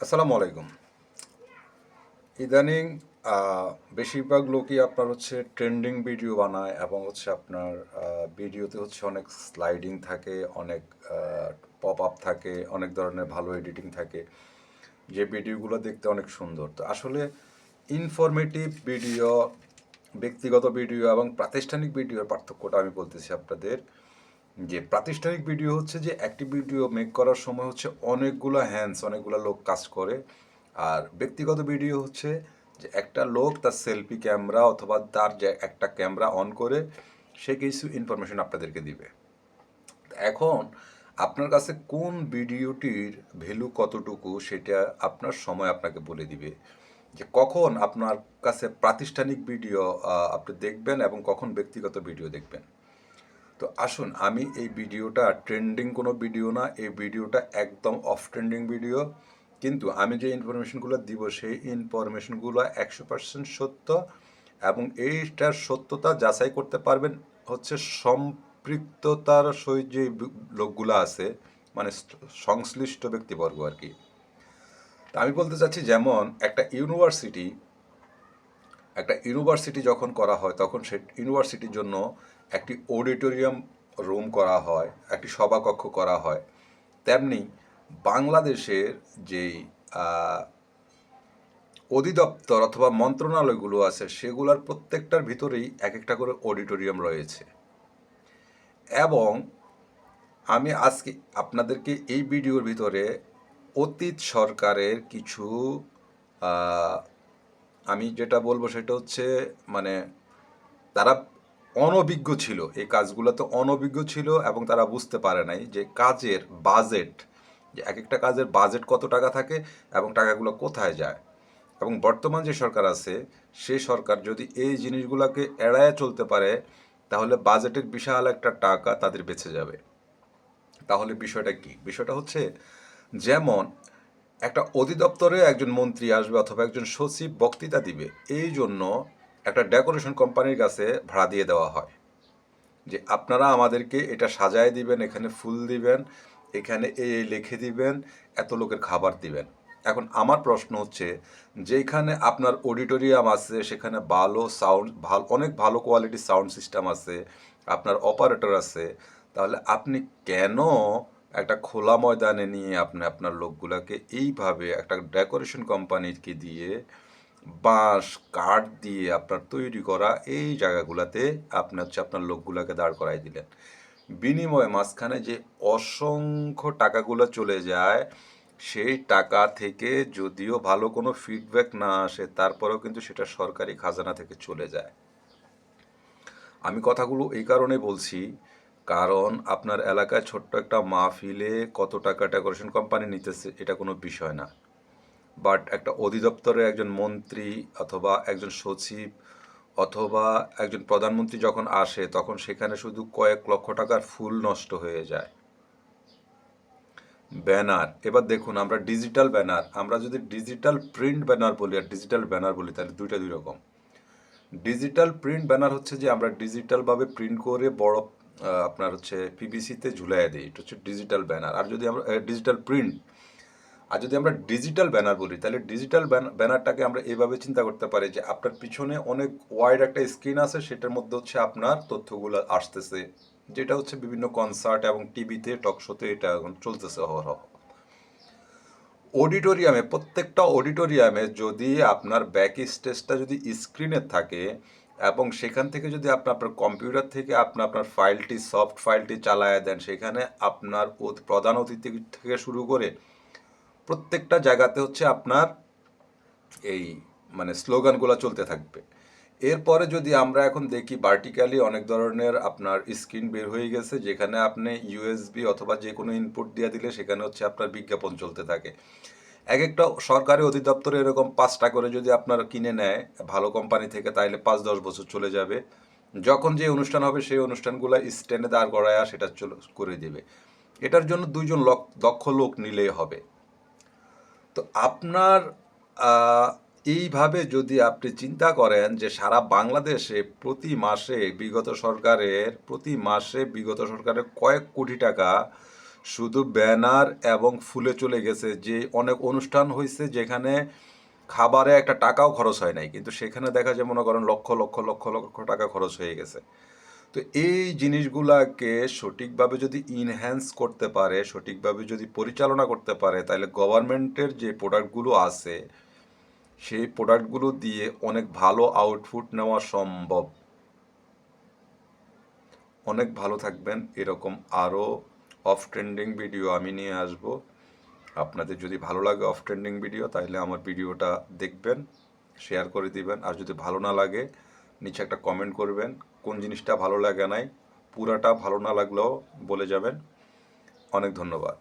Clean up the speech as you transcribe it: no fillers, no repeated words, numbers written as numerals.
আসসালামু আলাইকুম। ইদানিং বেশিরভাগ লোকই আপনার হচ্ছে ট্রেন্ডিং ভিডিও বানায় এবং হচ্ছে আপনার ভিডিওতে হচ্ছে অনেক স্লাইডিং থাকে, অনেক পপ আপ থাকে, অনেক ধরনের ভালো এডিটিং থাকে, যে ভিডিওগুলো দেখতে অনেক সুন্দর। তো আসলে ইনফরমেটিভ ভিডিও, ব্যক্তিগত ভিডিও এবং প্রাতিষ্ঠানিক ভিডিওর পার্থক্যটা আমি বলতেছি আপনাদের। যে প্রাতিষ্ঠানিক ভিডিও হচ্ছে যে একটি ভিডিও মেক করার সময় হচ্ছে অনেকগুলো লোক কাজ করে। আর ব্যক্তিগত ভিডিও হচ্ছে যে একটা লোক তার সেলফি ক্যামেরা অথবা তার যে একটা ক্যামেরা অন করে সে কিছু ইনফরমেশন আপনাদেরকে দিবে। এখন আপনার কাছে কোন ভিডিওটির ভ্যালু কতটুকু সেটা আপনার সময় আপনাকে বলে দিবে যে কখন আপনার কাছে প্রাতিষ্ঠানিক ভিডিও আপনি দেখবেন এবং কখন ব্যক্তিগত ভিডিও দেখবেন। তো আসুন, আমি এই ভিডিওটা ট্রেন্ডিং কোনো ভিডিও না, এই ভিডিওটা একদম অফ ট্রেন্ডিং ভিডিও, কিন্তু আমি যে ইনফরমেশনগুলো দিব সেই ইনফরমেশনগুলো 100% সত্য, এবং এইটার সত্যতা যাচাই করতে পারবেন হচ্ছে সম্পৃক্ততার সহিত যে লোকগুলো আছে, মানে সংশ্লিষ্ট ব্যক্তিবর্গ আর কি। তা আমি বলতে চাচ্ছি, যেমন একটা ইউনিভার্সিটি যখন করা হয় তখন সে ইউনিভার্সিটির জন্য একটি অডিটোরিয়াম রুম করা হয়, একটি সভাকক্ষ করা হয়। তেমনি বাংলাদেশের যেই আহ, অধিদপ্তর অথবা মন্ত্রণালয়গুলো আছে সেগুলোর প্রত্যেকটার ভিতরেই এক একটা করে অডিটোরিয়াম রয়েছে। এবং আমি আজকে আপনাদেরকে এই ভিডিওর ভিতরে অতীত সরকারের কিছু আহ, আমি যেটা বলবো সেটা হচ্ছে, মানে তারা অনভিজ্ঞ ছিল, এই কাজগুলোতে অনভিজ্ঞ ছিল এবং তারা বুঝতে পারে নাই যে কাজের বাজেট, যে এক একটা কাজের বাজেট কত টাকা থাকে এবং টাকাগুলো কোথায় যায়। এবং বর্তমান যে সরকার আছে সেই সরকার যদি এই জিনিসগুলোকে এড়ায় চলতে পারে তাহলে বাজেটের বিশাল একটা টাকা তাদের বেঁচে যাবে। তাহলে বিষয়টা কি? বিষয়টা হচ্ছে, যেমন একটা অধিদপ্তরে একজন মন্ত্রী আসবে অথবা একজন সচিব বক্তৃতা দিবে, এই জন্য একটা ডেকোরেশন কোম্পানির কাছে ভাড়া দিয়ে দেওয়া হয় যে আপনারা আমাদেরকে এটা সাজায় দিবেন, এখানে ফুল দিবেন, এখানে এই লিখে দিবেন, এত লোকের খাবার দিবেন। এখন আমার প্রশ্ন হচ্ছে, যেখানে আপনার অডিটোরিয়াম আছে সেখানে ভালো সাউন্ড, অনেক ভালো কোয়ালিটির সাউন্ড সিস্টেম আছে, আপনার অপারেটর আছে, তাহলে আপনি কেন একটা খোলা ময়দানে নিয়ে আপনি আপনার লোকগুলোকে এইভাবে একটা ডেকোরেশন কোম্পানিকে দিয়ে বাঁশ কাঠ দিয়ে আপনার তৈরি করা এই জায়গাগুলোতে আপনি হচ্ছে আপনার লোকগুলোকে দাঁড় করাই দিলেন? বিনিময়ে মাঝখানে যে অসংখ্য টাকাগুলো চলে যায়, সেই টাকা থেকে যদিও ভালো কোনো ফিডব্যাক না আসে তারপরেও কিন্তু সেটা সরকারি খাজানা থেকে চলে যায়। আমি কথাগুলো এই কারণে বলছি, কারণ আপনার এলাকায় ছোট্ট একটা মাহফিলে কত টাকা ডেকোরেশন কোম্পানি নিতেছে এটা কোনো বিষয় না, বাট একটা অধিদপ্তরে একজন মন্ত্রী অথবা একজন সচিব অথবা একজন প্রধানমন্ত্রী যখন আসে তখন সেখানে শুধু কয়েক লক্ষ টাকার ফুল নষ্ট হয়ে যায়। ব্যানার, এবার দেখুন, আমরা ডিজিটাল ব্যানার, আমরা যদি ডিজিটাল প্রিন্ট ব্যানার বলি আর ডিজিটাল ব্যানার বলি তাহলে দুইটা দুই রকম। ডিজিটাল প্রিন্ট ব্যানার হচ্ছে যে আমরা ডিজিটালভাবে প্রিন্ট করে বড় আপনার হচ্ছে পিভিসিতে ঝুলাই দিই, এটা হচ্ছে ডিজিটাল ব্যানার। আর যদি আমরা ডিজিটাল প্রিন্ট, আর যদি আমরা ডিজিটাল ব্যানার বলি তাহলে ডিজিটাল ব্যানারটাকে আমরা এভাবে চিন্তা করতে পারি যে আপনার পিছনে অনেক ওয়াইড একটা স্ক্রিন আছে, সেটার মধ্যে হচ্ছে আপনার তথ্যগুলো আসতেছে, যেটা হচ্ছে বিভিন্ন কনসার্ট এবং টিভিতে টক শোতে এটা এখন চলতেছে অহরহ। অডিটোরিয়ামে, প্রত্যেকটা অডিটোরিয়ামে যদি আপনার ব্যাক স্টেজটা যদি স্ক্রিনে থাকে এবং সেখান থেকে যদি আপনি আপনার কম্পিউটার থেকে আপনার ফাইলটি, সফট ফাইলটি চালায় দেন, সেখানে আপনার প্রধান অতিথি থেকে শুরু করে প্রত্যেকটা জায়গাতে হচ্ছে আপনার এই মানে স্লোগানগুলো চলতে থাকবে। এরপরে যদি আমরা এখন দেখি ভার্টিক্যালি অনেক ধরনের আপনার স্ক্রিন বের হয়ে গেছে, যেখানে আপনি ইউএসবি অথবা যে কোনো ইনপুট দিয়ে দিলে সেখানে হচ্ছে আপনার বিজ্ঞাপন চলতে থাকে। এক একটা সরকারি অধিদপ্তরে এরকম 5টা করে যদি আপনার কিনে নেয় ভালো কোম্পানি থেকে, তাইলে 5-10 বছর চলে যাবে। যখন যে অনুষ্ঠান হবে সেই অনুষ্ঠানগুলো স্ট্যান্ডে দাঁড় করায় সেটা করে দেবে। এটার জন্য 2জন দক্ষ লোক নিলেই হবে। তো আপনার আহ, এইভাবে যদি আপনি চিন্তা করেন যে সারা বাংলাদেশে প্রতি মাসে বিগত সরকারের কয়েক কোটি টাকা শুধু ব্যানার এবং ফুলে চলে গেছে, যে অনেক অনুষ্ঠান হয়েছে যেখানে খাবারে একটা টাকাও খরচ হয় নাই, কিন্তু সেখানে দেখা যায় মনে করেন লক্ষ লক্ষ লক্ষ লক্ষ টাকা খরচ হয়ে গেছে। তো এই জিনিসগুলাকে সঠিকভাবে যদি ইনহ্যান্স করতে পারে, সঠিকভাবে যদি পরিচালনা করতে পারে, তাহলে গভর্নমেন্টের যে প্রোডাক্টগুলো আছে সেই প্রোডাক্টগুলো দিয়ে অনেক ভালো আউটপুট নেওয়া সম্ভব। অনেক ভালো থাকবেন। এরকম আরও অফ ট্রেন্ডিং ভিডিও আমি নিয়ে আসব। আপনাদের যদি ভালো লাগে অফ ট্রেন্ডিং ভিডিও, তাহলে আমার ভিডিওটা দেখবেন, শেয়ার করে দিবেন। আর যদি ভালো না লাগে নিচে একটা কমেন্ট করবেন কোন জিনিসটা ভালো লাগে নাই, পুরাটা ভালো না লাগলেও বলে যাবেন। অনেক ধন্যবাদ।